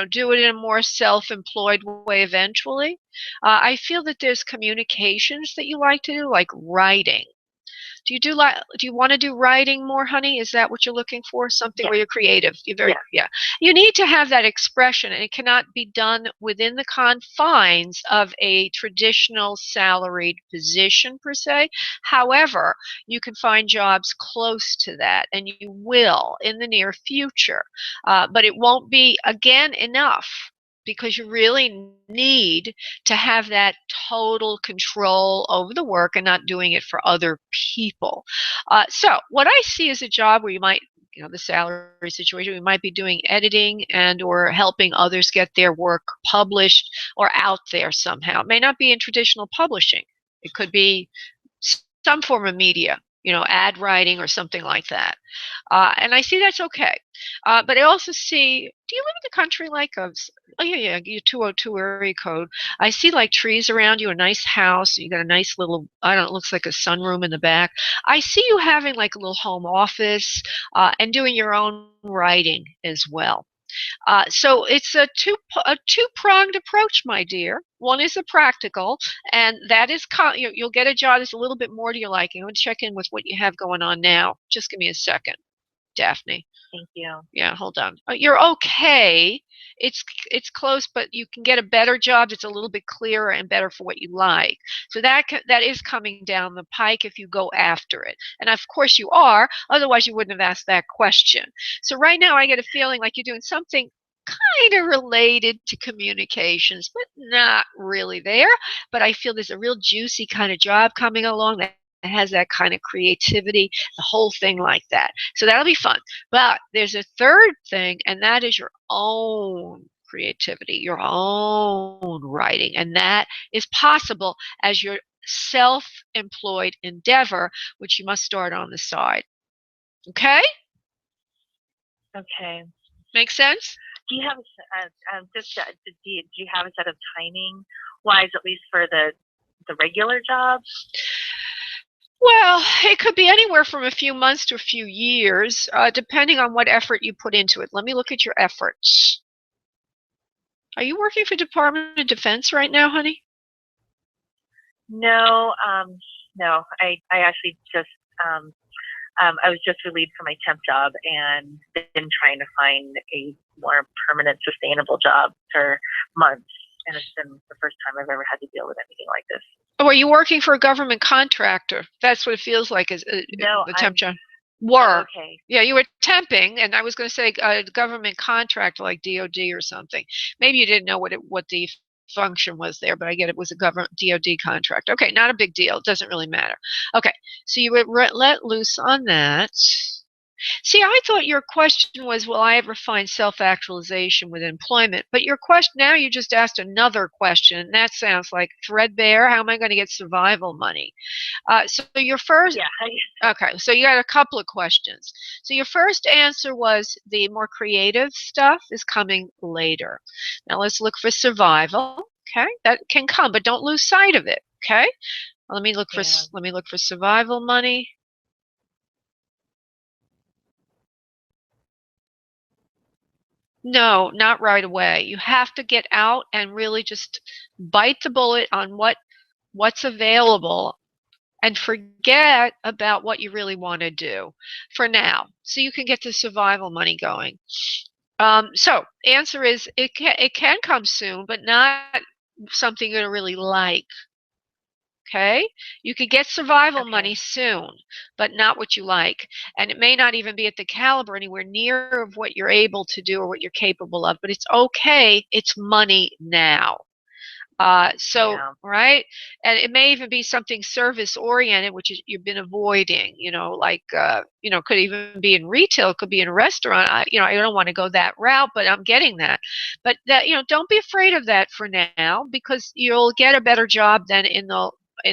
do it in a more self-employed way eventually. I feel that there's communications that you like to do, like writing. Do you want to do writing more, honey? Is that what you're looking for? Something where you're creative. You're very yeah. You need to have that expression, and it cannot be done within the confines of a traditional salaried position per se. However, you can find jobs close to that, and you will in the near future. But it won't be again enough because you really need to have that total control over the work and not doing it for other people. So what I see is a job where you might, the salary situation, we might be doing editing and or helping others get their work published or out there somehow. It may not be in traditional publishing. It could be some form of media, ad writing or something like that. And I see that's okay. But I also see, do you live in the country like oh yeah, your 202 area code. I see like trees around you, a nice house. You got a nice little, I don't know, it looks like a sunroom in the back. I see you having like a little home office and doing your own writing as well. So it's a two-pronged approach, my dear. One is the practical, and that is you'll get a job that's a little bit more to your liking. I'm going to check in with what you have going on now. Just give me a second, Daphne. Thank you. Yeah, hold on. You're okay. It's close, but you can get a better job that's a little bit clearer and better for what you like. So that is coming down the pike if you go after it. And of course you are, otherwise you wouldn't have asked that question. So right now I get a feeling like you're doing something kind of related to communications, but not really there. But I feel there's a real juicy kind of job coming along that has that kind of creativity, the whole thing like that. So that'll be fun. But there's a third thing, and that is your own creativity, your own writing. And that is possible as your self-employed endeavor, which you must start on the side. Okay? Okay. Make sense? Do you have do you have a set of timing wise, at least for the regular job? Well, it could be anywhere from a few months to a few years, depending on what effort you put into it. Let me look at your efforts. Are you working for Department of Defense right now, honey? No, no. I actually just I was just relieved from my temp job and been trying to find a more permanent, sustainable job for months. And it's been the first time I've ever had to deal with anything like this. Oh, are you working for a government contractor? That's what it feels like is No, the temp job. Oh, okay. Yeah, you were temping, and I was going to say a government contractor like DOD or something. Maybe you didn't know what the function was there, but I get it was a government DOD contract. Okay, not a big deal. It doesn't really matter. Okay, so you would let loose on that. See, I thought your question was, will I ever find self-actualization with employment? But your question, now you just asked another question, and that sounds like threadbare. How am I going to get survival money? So your first, Yeah. okay, so you got a couple of questions. So your first answer was the more creative stuff is coming later. Now let's look for survival. Okay, that can come, but don't lose sight of it. Okay, let me look for survival money. No, not right away. You have to get out and really just bite the bullet on what's available and forget about what you really want to do for now, so you can get the survival money going. So answer is it can come soon, but not something you're gonna really like. Okay, you could get survival money soon, but not what you like, and it may not even be at the caliber anywhere near of what you're able to do or what you're capable of. But it's okay. It's money now. Right, and it may even be something service oriented, which is you've been avoiding. Like could even be in retail, could be in a restaurant. I don't want to go that route, but I'm getting that. But that don't be afraid of that for now, because you'll get a better job then in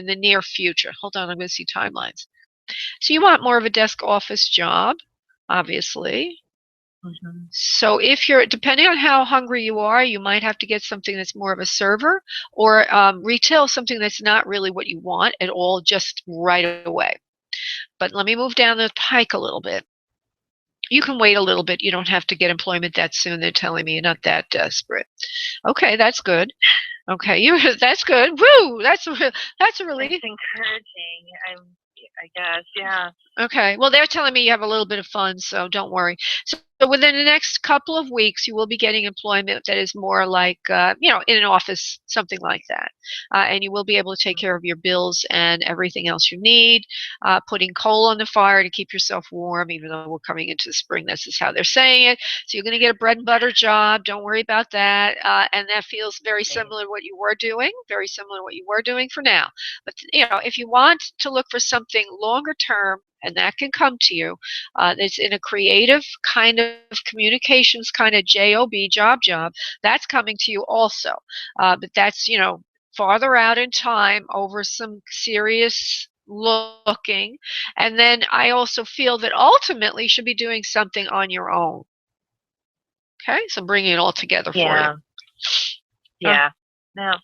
the near future. Hold on, I'm going to see timelines. So you want more of a desk office job, obviously. Mm-hmm. So if you're, depending on how hungry you are, you might have to get something that's more of a server, or retail, something that's not really what you want at all, just right away. But let me move down the pike a little bit. You can wait a little bit. You don't have to get employment that soon. They're telling me you're not that desperate. Okay, that's good. Okay, that's good. Woo! That's a relief. It's encouraging. I guess, yeah. Okay. Well, they're telling me you have a little bit of fun, so don't worry. So within the next couple of weeks, you will be getting employment that is more like, in an office, something like that. And you will be able to take care of your bills and everything else you need, putting coal on the fire to keep yourself warm, even though we're coming into the spring. This is how they're saying it. So you're going to get a bread and butter job. Don't worry about that. And that feels very similar to what you were doing, very similar to what you were doing for now. But, if you want to look for something longer term, and that can come to you, it's in a creative kind of communications kind of job, that's coming to you also. But that's, farther out in time over some serious looking. And then I also feel that ultimately you should be doing something on your own. Okay, so I'm bringing it all together for you. Yeah. No,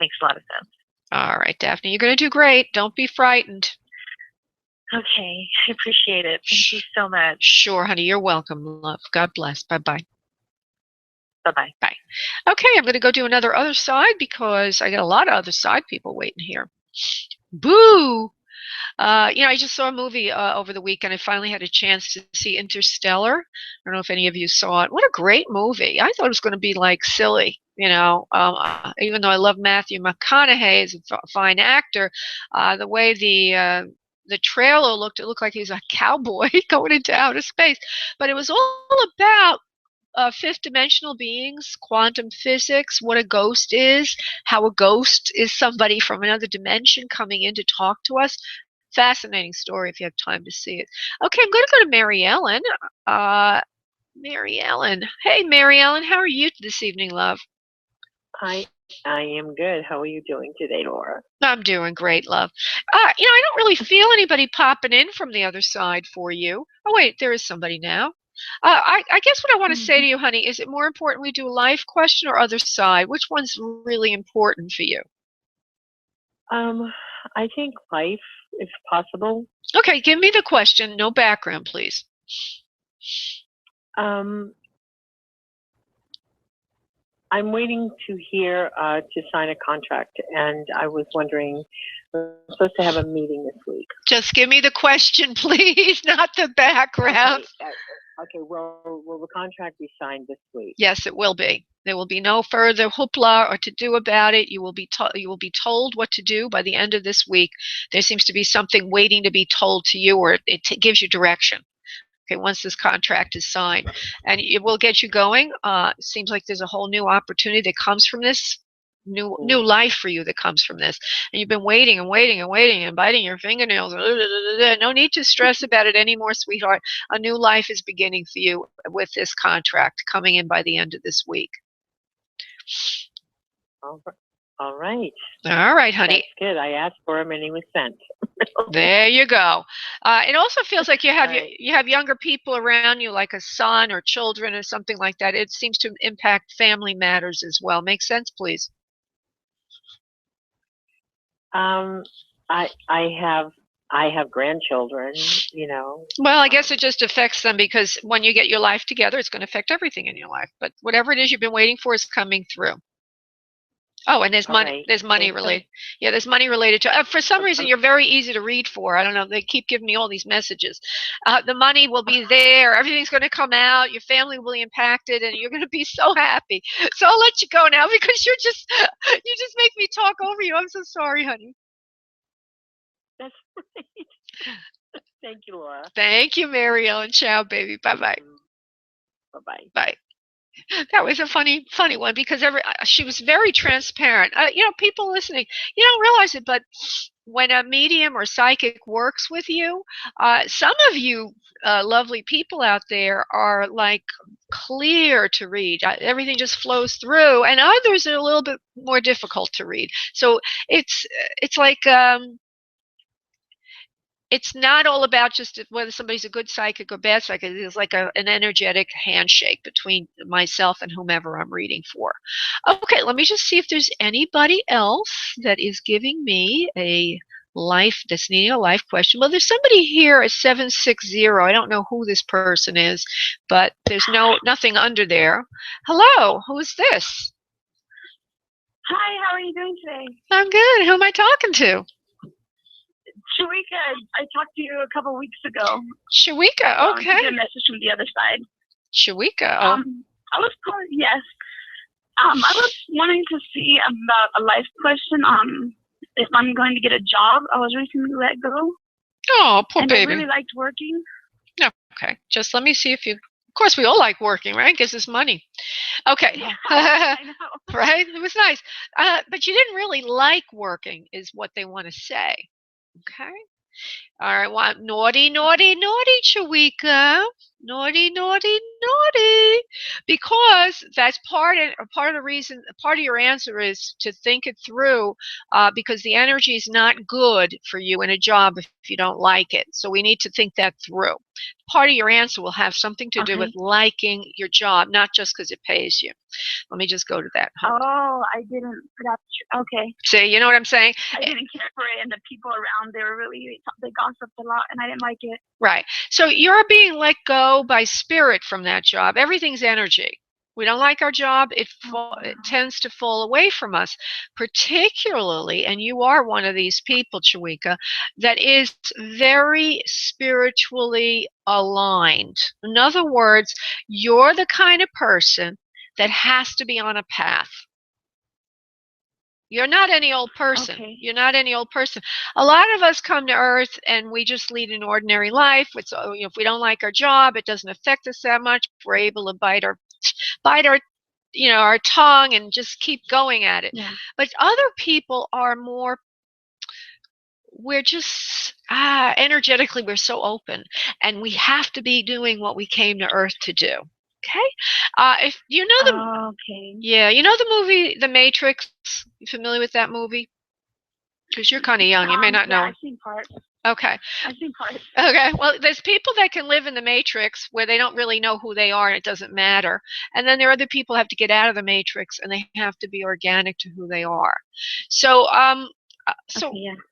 makes a lot of sense. All right, Daphne, you're going to do great. Don't be frightened. Okay, I appreciate it. Thank you so much. Sure, honey. You're welcome, love. God bless. Bye-bye. Bye-bye. Bye. Okay, I'm going to go do another other side because I got a lot of other side people waiting here. Boo! I just saw a movie over the weekend. I finally had a chance to see Interstellar. I don't know if any of you saw it. What a great movie. I thought it was going to be like silly, even though I love Matthew McConaughey as a fine actor, the way the trailer looked, it looked like he was a cowboy going into outer space. But it was all about fifth dimensional beings, quantum physics, what a ghost is, how a ghost is somebody from another dimension coming in to talk to us. Fascinating story if you have time to see it. Okay, I'm going to go to Mary Ellen. Mary Ellen. Hey, Mary Ellen, how are you this evening, love? Hi, I am good. How are you doing today, Laura? I'm doing great, love. I don't really feel anybody popping in from the other side for you. Oh, wait, there is somebody now. I guess what I want to say to you, honey, is it more important we do life question or other side? Which one's really important for you? I think life, if possible. Okay, give me the question. No background, please. I'm waiting to hear to sign a contract, and I was wondering, we're supposed to have a meeting this week. Just give me the question, please, not the background. Okay, well, will the contract be signed this week? Yes, it will be. There will be no further hoopla or to do about it. You will be told what to do by the end of this week. There seems to be something waiting to be told to you, or it gives you direction. Okay, once this contract is signed, and it will get you going. Seems like there's a whole new opportunity that comes from this, new life for you that comes from this. And you've been waiting and waiting and waiting and biting your fingernails. No need to stress about it anymore, sweetheart. A new life is beginning for you with this contract coming in by the end of this week. All right. All right, honey. That's good. I asked for him, and he was sent. There you go. It also feels like you have younger people around you, like a son or children or something like that. It seems to impact family matters as well. Make sense, please? I have grandchildren. Well, I guess it just affects them because when you get your life together, it's going to affect everything in your life. But whatever it is you've been waiting for is coming through. Oh, and there's money. Right. There's money related. Yeah, there's money related to. For some reason, you're very easy to read for. I don't know. They keep giving me all these messages. The money will be there. Everything's going to come out. Your family will be impacted, and you're going to be so happy. So I'll let you go now because you just make me talk over you. I'm so sorry, honey. That's right. Thank you, Laura. Thank you, Mary Ellen. Ciao, baby. Bye-bye. Bye-bye. Bye. That was a funny one because she was very transparent. People listening, you don't realize it, but when a medium or psychic works with you, some of you lovely people out there are like clear to read. Everything just flows through, and others are a little bit more difficult to read. So it's like it's not all about just whether somebody's a good psychic or bad psychic. It's like an energetic handshake between myself and whomever I'm reading for. Okay, let me just see if there's anybody else that is giving me that's needing a life question. Well, there's somebody here at 760. I don't know who this person is, but there's nothing under there. Hello, who is this? Hi, how are you doing today? I'm good. Who am I talking to? Sharika, I talked to you a couple weeks ago. Sharika, okay. A message from the other side. Shawika. Oh. I was calling. Yes. I was wanting to see about a life question. If I'm going to get a job. I was recently let go. Oh, poor and baby. I really liked working. Okay, just let me see if you. Of course, we all like working, right? Gives us money. Okay. Yeah, I know. Right? It was nice. But you didn't really like working, is what they want to say. Okay. All right. Well, naughty, naughty, naughty, Chawika. Naughty, naughty, naughty. Because that's part of the reason. Part of your answer is to think it through, because the energy is not good for you in a job if you don't like it. So we need to think that through. Part of your answer will have something to do with liking your job, not just because it pays you. Let me just go to that. Oh, I didn't. That's okay. See, you know what I'm saying? I didn't care for it, and the people around, they gossiped a lot, and I didn't like it. Right. So you're being let go by spirit from that job. Everything's energy. We don't like our job, it tends to fall away from us, particularly, and you are one of these people, Chawika, that is very spiritually aligned. In other words, you're the kind of person that has to be on a path. You're not any old person. Okay. You're not any old person. A lot of us come to Earth and we just lead an ordinary life. It's, if we don't like our job, it doesn't affect us that much. We're able to bite our our tongue and just keep going at it. Yeah. But other people are more. We're just energetically, we're so open, and we have to be doing what we came to Earth to do. Okay. If you know the Okay. Yeah, you know the movie The Matrix? You familiar with that movie? Because you're kind of young, you may not know. Yeah, I've seen parts. Okay. I've seen parts. Okay. Well, there's people that can live in the Matrix where they don't really know who they are and it doesn't matter. And then there are other people who have to get out of the Matrix and they have to be organic to who they are. So,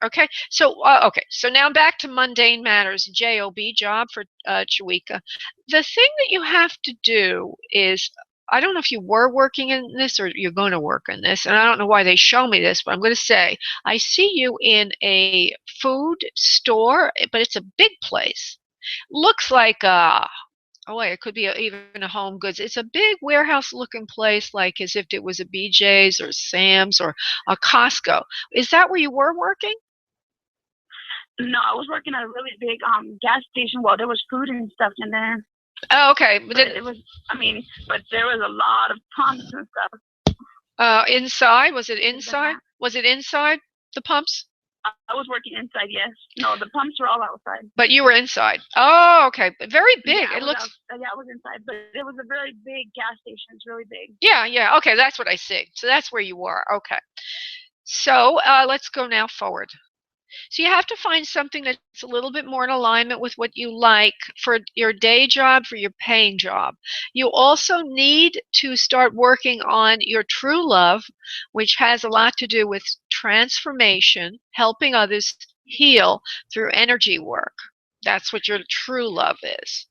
okay. So now back to mundane matters. Job for Chawika. The thing that you have to do is, I don't know if you were working in this or you're going to work in this, and I don't know why they show me this, but I'm going to say I see you in a food store, but it's a big place. Looks like it could be even a home goods. It's a big warehouse-looking place, like as if it was a BJ's or Sam's or a Costco. Is that where you were working? No, I was working at a really big gas station. Well, there was food and stuff in there. Oh, okay. But it was, but there was a lot of pumps and stuff. Inside? Was it inside? Was it inside the pumps? I was working inside, yes. No, the pumps were all outside. But you were inside. Oh, okay. Very big. Yeah, it looks. I was inside, but it was a very big gas station. It's really big. Yeah. Okay, that's what I see. So that's where you were. Okay. So let's go now forward. So you have to find something that's a little bit more in alignment with what you like for your day job, for your paying job. You also need to start working on your true love, which has a lot to do with transformation, helping others heal through energy work. That's what your true love is.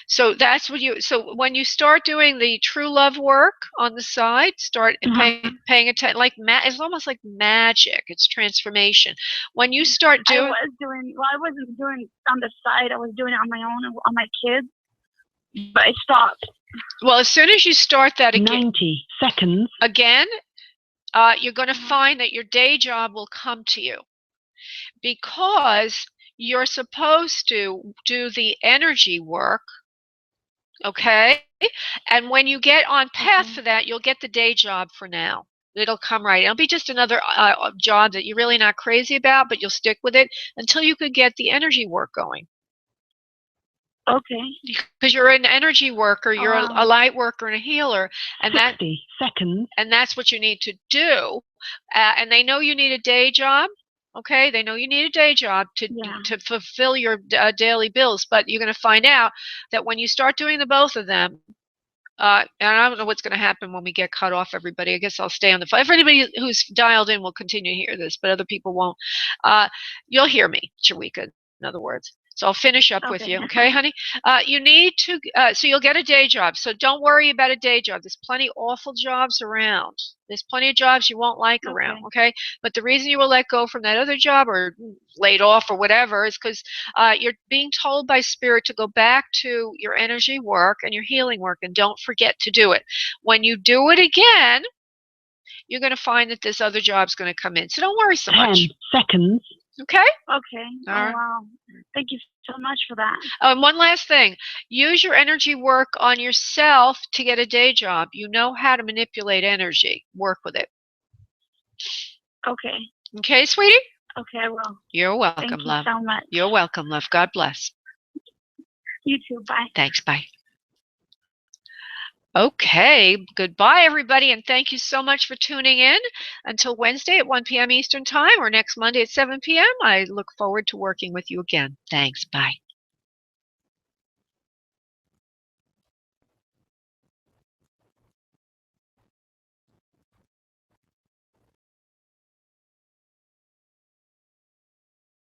So that's what so when you start doing the true love work on the side, start paying attention, it's almost like magic. It's transformation. When you start doing, I wasn't doing on the side. I was doing it on my own, on my kids, but I stopped. Well, as soon as you start that again, 90 seconds. Again, you're going to find that your day job will come to you because you're supposed to do the energy work, okay? And when you get on path for that, you'll get the day job for now. It'll come right. It'll be just another job that you're really not crazy about, but you'll stick with it until you could get the energy work going. Okay. Because you're an energy worker, you're a light worker and a healer, and 60 seconds. And that's what you need to do. And they know you need a day job. Okay, they know you need a day job to fulfill your daily bills, but you're going to find out that when you start doing the both of them, and I don't know what's going to happen when we get cut off, everybody. I guess I'll stay on the phone. If anybody who's dialed in will continue to hear this, but other people won't. You'll hear me, Chawika, in other words. So I'll finish up with Okay. you, okay, honey? You need to, so you'll get a day job. So don't worry about a day job. There's plenty of awful jobs around. There's plenty of jobs you won't like around, okay? But the reason you will let go from that other job or laid off or whatever is because you're being told by Spirit to go back to your energy work and your healing work, and don't forget to do it. When you do it again, you're going to find that this other job's going to come in. So don't worry so 10 much. seconds. Okay? Okay. All Oh, right. wow. Thank you so much for that. Oh, and one last thing. Use your energy work on yourself to get a day job. You know how to manipulate energy. Work with it. Okay. Okay, sweetie? Okay, I will. You're welcome, Thank you love. so much. You're welcome, love. God bless. You too. Bye. Thanks. Bye. Okay, goodbye, everybody, and thank you so much for tuning in. Until Wednesday at 1 p.m. Eastern Time or next Monday at 7 p.m., I look forward to working with you again. Thanks. Bye.